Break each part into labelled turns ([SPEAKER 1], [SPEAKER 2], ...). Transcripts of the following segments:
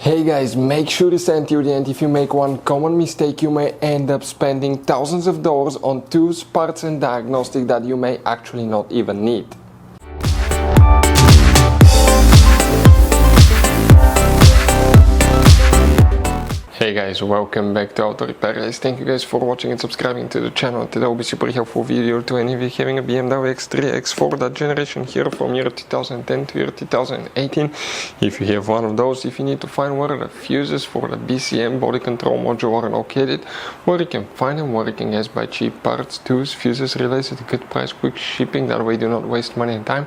[SPEAKER 1] Hey guys, make sure to stay until the end. If you make one common mistake, you may end up spending thousands of dollars on tools, parts and diagnostics that you may actually not even need. Hey guys, welcome back to Auto Repair Guys. Thank you guys for watching and subscribing to the channel. Today will be super helpful video to any of you having a BMW X3, X4, that generation here from year 2010 to year 2018. If you have one of those, if you need to find where the fuses for the BCM body control module are located, where you can find them, where you can guys buy cheap parts, tools, fuses, relays at a good price, quick shipping, that way do not waste money and time.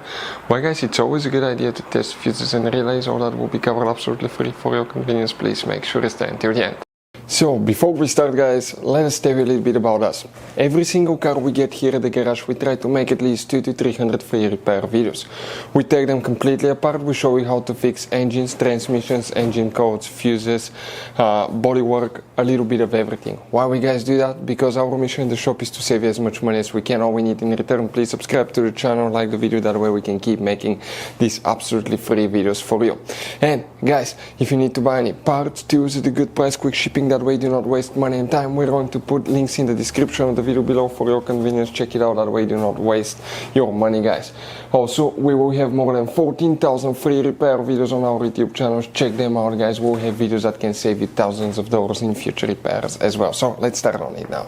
[SPEAKER 1] Well guys, it's always a good idea to test fuses and relays, all that will be covered absolutely free for your convenience. Please make sure to stay until the end. So, before we start guys, let us tell you a little bit about us. Every single car we get here at the garage, we try to make at least 200 to 300 free repair videos. We take them completely apart, we show you how to fix engines, transmissions, engine codes, fuses, bodywork, a little bit of everything. Why we guys do that? Because our mission in the shop is to save you as much money as we can. All we need in return, please subscribe to the channel, like the video, that way we can keep making these absolutely free videos for you. And guys, if you need to buy any parts, tools at a good price, quick shipping, that way do not waste money and time, we're going to put links in the description of the video below for your convenience. Check it out, that way do not waste your money guys. Also, we will have more than 14,000 free repair videos on our YouTube channels. Check them out guys, we'll have videos that can save you thousands of dollars in future repairs as well. So let's start on it now.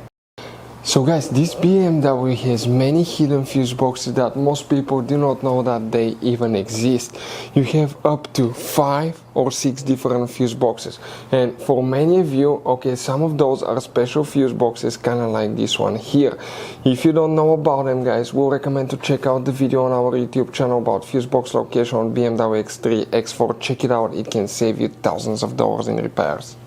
[SPEAKER 1] So guys, this BMW has many hidden fuse boxes that most people do not know that they even exist. You have up to 5 or 6 different fuse boxes, and for many of you, okay, some of those are special fuse boxes, kind of like this one here. If you don't know about them guys, we'll recommend to check out the video on our YouTube channel about fuse box location on BMW X3, X4. Check it out, it can save you thousands of dollars in repairs.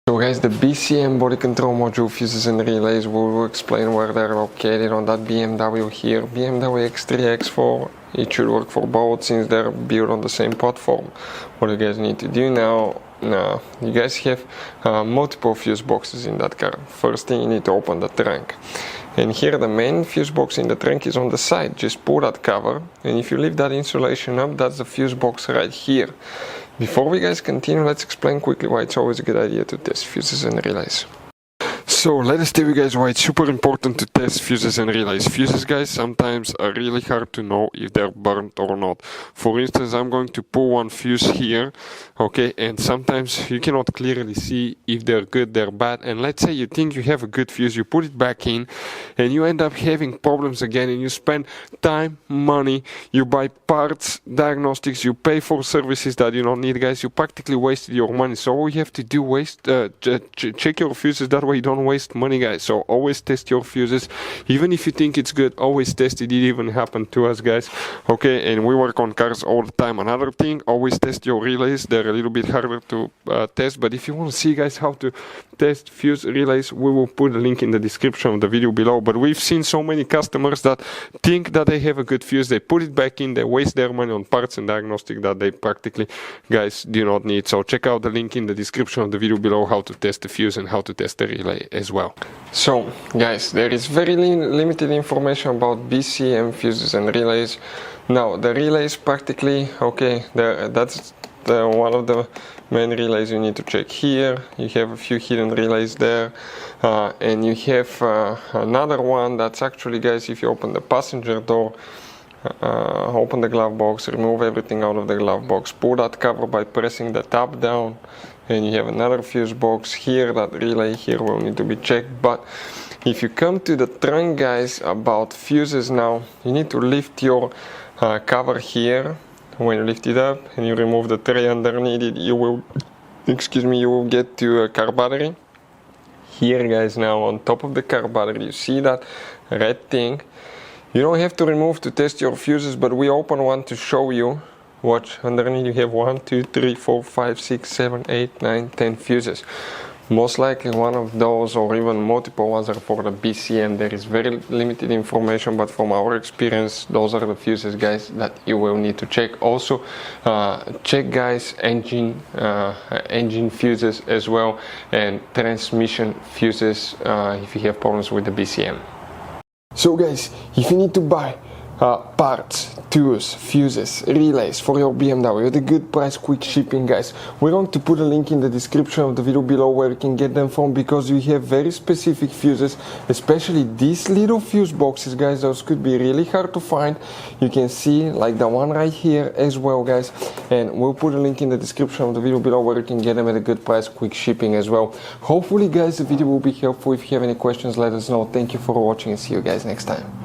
[SPEAKER 1] So guys, the BCM body control module fuses and relays, we will explain where they're located on that BMW here. BMW X3, X4, it should work for both since they're built on the same platform. What you guys need to do now, you guys have multiple fuse boxes in that car. First thing, you need to open the trunk. And here the main fuse box in the trunk is on the side. Just pull that cover, and if you leave that insulation up, that's the fuse box right here. Before we guys continue, let's explain quickly why it's always a good idea to test fuses and relays. So let us tell you guys why it's super important to test fuses and relays. Fuses guys sometimes are really hard to know if they're burnt or not. For instance, I'm going to pull one fuse here, okay, and sometimes you cannot clearly see if they're good, they're bad. And let's say you think you have a good fuse, you put it back in and you end up having problems again, and you spend time, money, you buy parts, diagnostics, you pay for services that you don't need guys, you practically wasted your money. So all you have to do is check your fuses, that way you don't waste money guys. So always test your fuses, even if you think it's good, always test it. It even happened to us guys, okay, and we work on cars all the time. Another thing, always test your relays. They're a little bit harder to test, but if you want to see guys how to test fuse relays, we will put a link in the description of the video below. But we've seen so many customers that think that they have a good fuse, they put it back in, they waste their money on parts and diagnostic that they practically guys do not need. So check out the link in the description of the video below how to test the fuse and how to test the relay as well. So guys, there is very limited information about BCM fuses and relays. Now the relays practically, okay, that's one of the main relays you need to check here. You have a few hidden relays there, and you have another one that's actually guys, if you open the passenger door, open the glove box, remove everything out of the glove box, pull that cover by pressing the tab down, and you have another fuse box here. That relay here will need to be checked. But if you come to the trunk guys about fuses now, you need to lift your cover here. When you lift it up and you remove the tray underneath it, you will get to a car battery. Here guys, now on top of the car battery, you see that red thing. You don't have to remove to test your fuses, but we open one to show you. Watch, underneath you have 1, 2, 3, 4, 5, 6, 7, 8, 9, 10 fuses. Most likely one of those or even multiple ones are for the BCM. There is very limited information, but from our experience, those are the fuses guys that you will need to check. Also check guys engine fuses as well, and transmission fuses if you have problems with the BCM. So guys, if you need to buy parts, tools, fuses, relays for your BMW at a good price, quick shipping, guys. We're going to put a link in the description of the video below where you can get them from, because you have very specific fuses, especially these little fuse boxes, guys. Those could be really hard to find. You can see like the one right here as well, guys, and we'll put a link in the description of the video below where you can get them at a good price, quick shipping as well. Hopefully, guys, the video will be helpful. If you have any questions, let us know. Thank you for watching and see you guys next time.